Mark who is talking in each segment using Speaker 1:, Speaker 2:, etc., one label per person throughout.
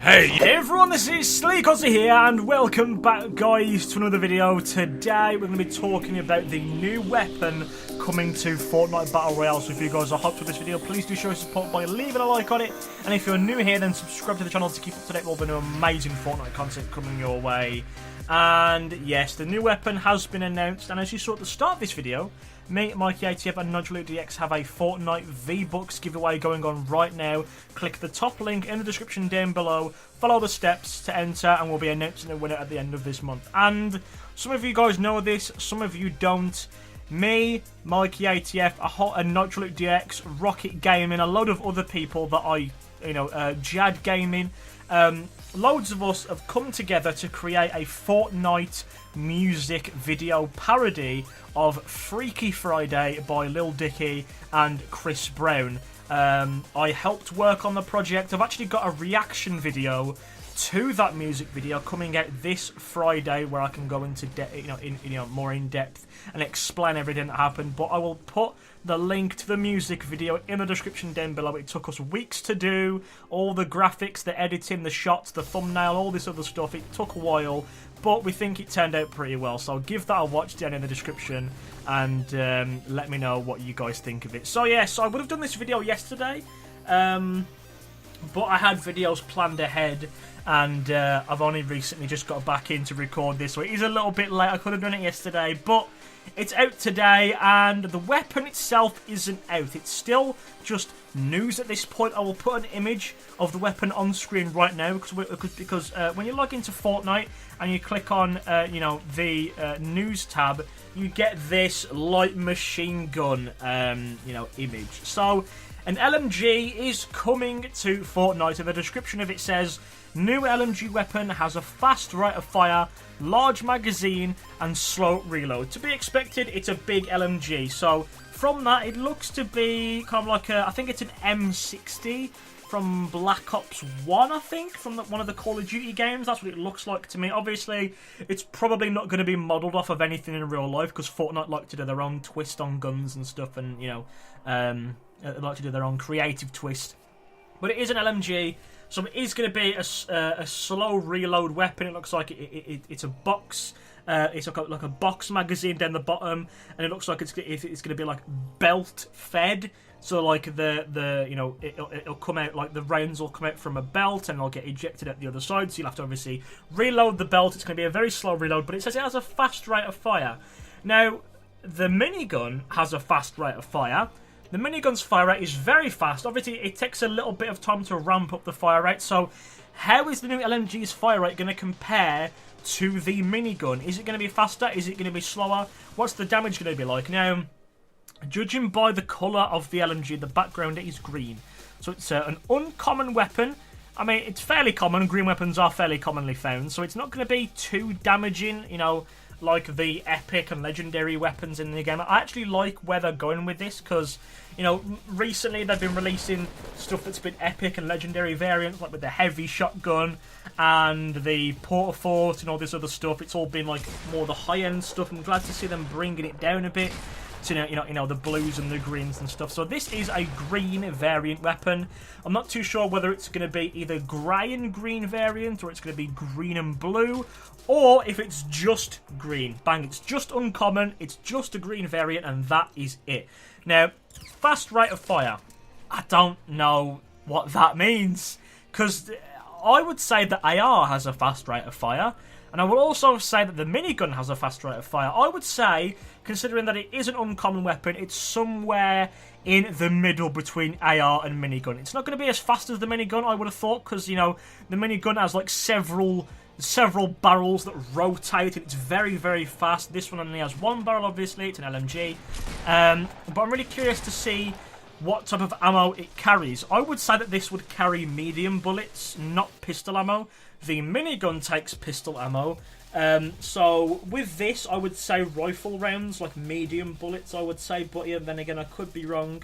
Speaker 1: Hey everyone, this is Sleakozzy here, and welcome back, guys, to another video. Today we're going to be talking about the new weapon coming to Fortnite Battle Royale. So if you guys are hyped for this video, please do show your support by leaving a like on it. And if you're new here, then subscribe to the channel to keep up to date with all the new amazing Fortnite content coming your way. And yes, the new weapon has been announced, and as you saw at the start of this video, me, Mikey ATF, and NodulDX have a Fortnite V-Bucks giveaway going on right now. Click the top link in the description down below, follow the steps to enter, and we'll be announcing the winner at the end of this month. And some of you guys know this, some of you don't. Me, Mikey ATF, and NodulDX, Rocket Gaming, a load of other people that Jad Gaming, loads of us have come together to create a Fortnite music video parody of Freaky Friday by Lil Dicky and Chris Brown. I helped work on the project. I've actually got a reaction video to that music video coming out this Friday, where I can go into more in depth and explain everything that happened. But I will put the link to the music video in the description down below. It took us weeks to do, all the graphics, the editing, the shots, the thumbnail, all this other stuff. It took a while, but we think it turned out pretty well. So give that a watch down in the description and let me know what you guys think of it. So yeah, so I would have done this video yesterday, but I had videos planned ahead, and I've only recently just got back in to record this, so it is a little bit late. I could have done it yesterday, but it's out today, and the weapon itself isn't out. It's still just news at this point. I will put an image of the weapon on screen right now, because when you log into Fortnite and you click on the news tab, you get this light machine gun image. So an LMG is coming to Fortnite. In the description of it says, new LMG weapon has a fast rate of fire, large magazine, and slow reload. To be expected, it's a big LMG. So from that, it looks to be kind of like I think it's an M60 from Black Ops 1, I think, from one of the Call of Duty games. That's what it looks like to me. Obviously, it's probably not going to be modelled off of anything in real life, because Fortnite like to do their own twist on guns and stuff, and, they like to do their own creative twist. But it is an LMG, so it is going to be a slow reload weapon. It looks like it's a box. It's like a box magazine down the bottom, and it looks like it's going to be like belt fed. So like it'll come out, like the rounds will come out from a belt, and they'll get ejected at the other side. So you'll have to obviously reload the belt. It's going to be a very slow reload, but it says it has a fast rate of fire. Now the minigun has a fast rate of fire. The minigun's fire rate is very fast. Obviously, it takes a little bit of time to ramp up the fire rate. So how is the new LMG's fire rate going to compare to the minigun? Is it going to be faster? Is it going to be slower? What's the damage going to be like? Now, judging by the colour of the LMG, the background is green. So it's an uncommon weapon. I mean, it's fairly common. Green weapons are fairly commonly found. So it's not going to be too damaging, like the epic and legendary weapons in the game. I actually like where they're going with this, because recently they've been releasing stuff that's been epic and legendary variants, like with the heavy shotgun and the porta fort and all this other stuff. It's all been like more the high-end stuff. I'm glad to see them bringing it down a bit to the blues and the greens and stuff. So this is a green variant weapon. I'm not too sure whether it's going to be either grey and green variant, or it's going to be green and blue, or if it's just green. Bang, it's just uncommon, it's just a green variant, and that is it. Now, fast rate of fire. I don't know what that means, because I would say that AR has a fast rate of fire, and I would also say that the minigun has a fast rate of fire. I would say, considering that it is an uncommon weapon, it's somewhere in the middle between AR and minigun. It's not going to be as fast as the minigun, I would have thought, because, the minigun has like several barrels that rotate, and it's very, very fast. This one only has one barrel, obviously. It's an LMG. But I'm really curious to see what type of ammo it carries. I would say that this would carry medium bullets, not pistol ammo. The minigun takes pistol ammo. So with this, I would say rifle rounds, like medium bullets, I would say. But yeah, then again, I could be wrong.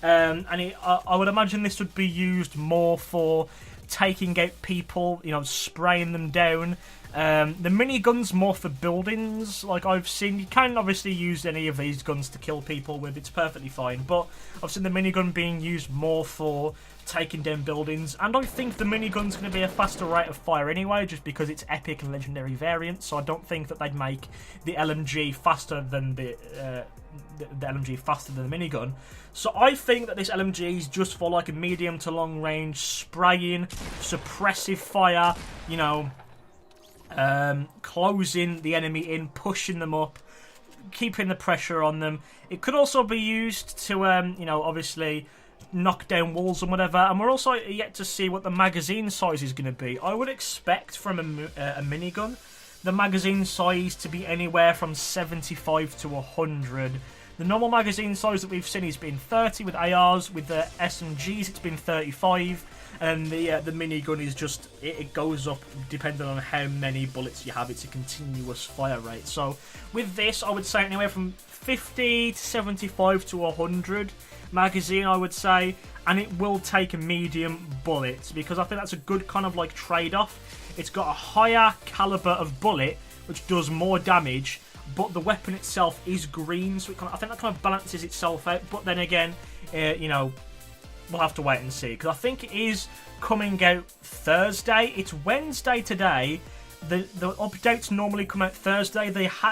Speaker 1: I would imagine this would be used more for taking out people, spraying them down. The minigun's more for buildings, like I've seen. You can obviously use any of these guns to kill people with, it's perfectly fine, but I've seen the minigun being used more for taking down buildings. And I think the minigun's going to be a faster rate of fire anyway, just because it's epic and legendary variant. So I don't think that they'd make the LMG faster than the LMG faster than the minigun. So I think that this LMG is just for like a medium to long range spraying, suppressive fire, you know, closing the enemy in, pushing them up, keeping the pressure on them. It could also be used to, you know, obviously knock down walls and whatever. And we're also yet to see what the magazine size is going to be. I would expect from a minigun the magazine size to be anywhere from 75 to 100. The normal magazine size that we've seen has been 30 with ARs. With the SMGs, it's been 35. And the minigun is just, it goes up depending on how many bullets you have. It's a continuous fire rate. So with this, I would say anywhere from 50 to 75 to 100 magazine, I would say. And it will take a medium bullet, because I think that's a good kind of like trade-off. It's got a higher caliber of bullet, which does more damage, but the weapon itself is green, so I think that kind of balances itself out. But then again, you know, we'll have to wait and see, because I think it is coming out Thursday. It's Wednesday today. The updates normally come out Thursday.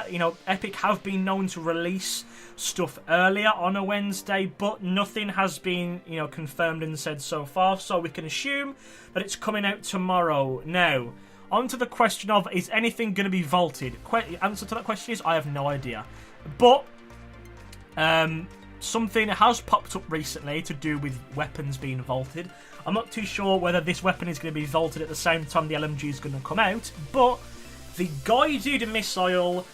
Speaker 1: You know, Epic have been known to release stuff earlier on a Wednesday, but nothing has been, you know, confirmed and said so far. So we can assume that it's coming out tomorrow. Now, on to the question of, is anything going to be vaulted? Answer to that question is, I have no idea. But something has popped up recently to do with weapons being vaulted. I'm not too sure whether this weapon is going to be vaulted at the same time the LMG is going to come out, but the guided missile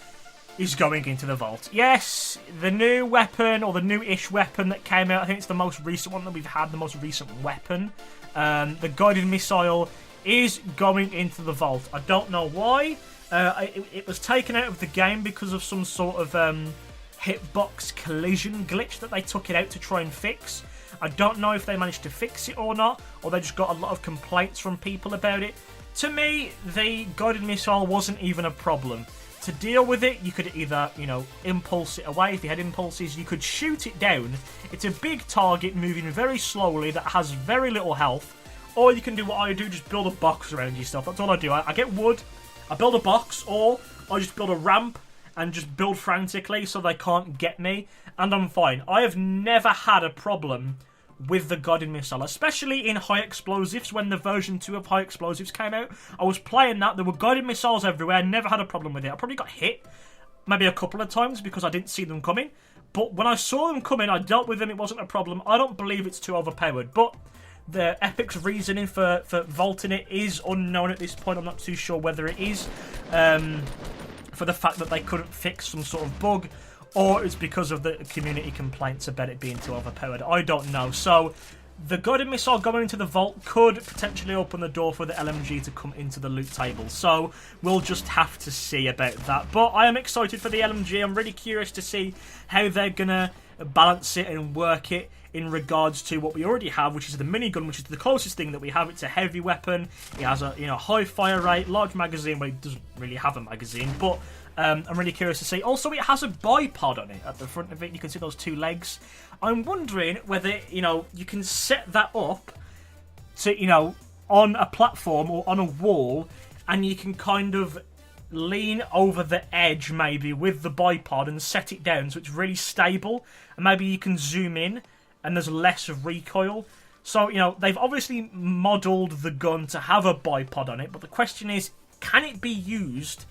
Speaker 1: is going into the vault. Yes, the new weapon, or the new-ish weapon that came out, I think it's the most recent one that we've had, the most recent weapon. The guided missile is going into the vault. I don't know why. It was taken out of the game because of some sort of hitbox collision glitch that they took it out to try and fix. I don't know if they managed to fix it or not, or they just got a lot of complaints from people about it. To me, the guided missile wasn't even a problem. To deal with it, you could either, you know, impulse it away. If you had impulses, you could shoot it down. It's a big target moving very slowly that has very little health. Or you can do what I do, just build a box around your stuff. That's all I do. I get wood, I build a box, or I just build a ramp and just build frantically so they can't get me, and I'm fine. I have never had a problem with the guided missile, especially in high explosives. When the version 2 of high explosives came out, I was playing that. There were guided missiles everywhere. Never had a problem with it. I probably got hit maybe a couple of times because I didn't see them coming. But when I saw them coming, I dealt with them. It wasn't a problem. I don't believe it's too overpowered. But the Epic's reasoning for vaulting it is unknown at this point. I'm not too sure whether it is for the fact that they couldn't fix some sort of bug, or it's because of the community complaints about it being too overpowered. I don't know. So the guided missile going into the vault could potentially open the door for the LMG to come into the loot table. So we'll just have to see about that. But I am excited for the LMG. I'm really curious to see how they're going to balance it and work it in regards to what we already have, which is the minigun, which is the closest thing that we have. It's a heavy weapon. It has a, you know, high fire rate, large magazine. Well, it doesn't really have a magazine, but I'm really curious to see. Also, it has a bipod on it at the front of it. You can see those two legs. I'm wondering whether, you know, you can set that up to, you know, on a platform or on a wall, and you can kind of lean over the edge maybe with the bipod and set it down so it's really stable, and maybe you can zoom in and there's less of recoil. So, you know, they've obviously modelled the gun to have a bipod on it, but the question is, can it be used?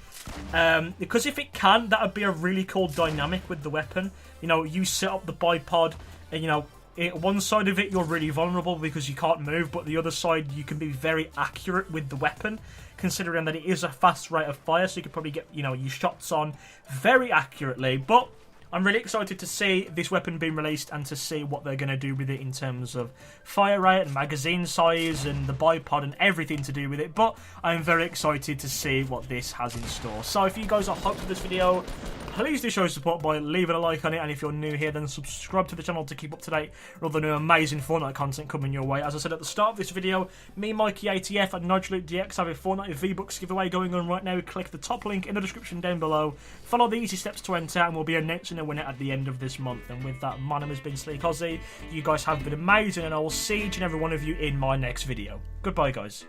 Speaker 1: Because if it can, that would be a really cool dynamic with the weapon. You know, you set up the bipod, and, you know, one side of it you're really vulnerable because you can't move, but the other side you can be very accurate with the weapon, considering that it is a fast rate of fire, so you could probably get, you know, your shots on very accurately. But I'm really excited to see this weapon being released and to see what they're going to do with it in terms of fire rate and magazine size and the bipod and everything to do with it. But I'm very excited to see what this has in store. So if you guys are hyped for this video, please do show support by leaving a like on it, and if you're new here, then subscribe to the channel to keep up to date with all the new amazing Fortnite content coming your way. As I said at the start of this video, me, Mikey ATF, and NigelDX have a Fortnite V-Bucks giveaway going on right now. Click the top link in the description down below, follow the easy steps to enter, and we'll be announcing a winner at the end of this month. And with that, my name has been Sleakozzy. You guys have been amazing, and I will see each and every one of you in my next video. Goodbye, guys.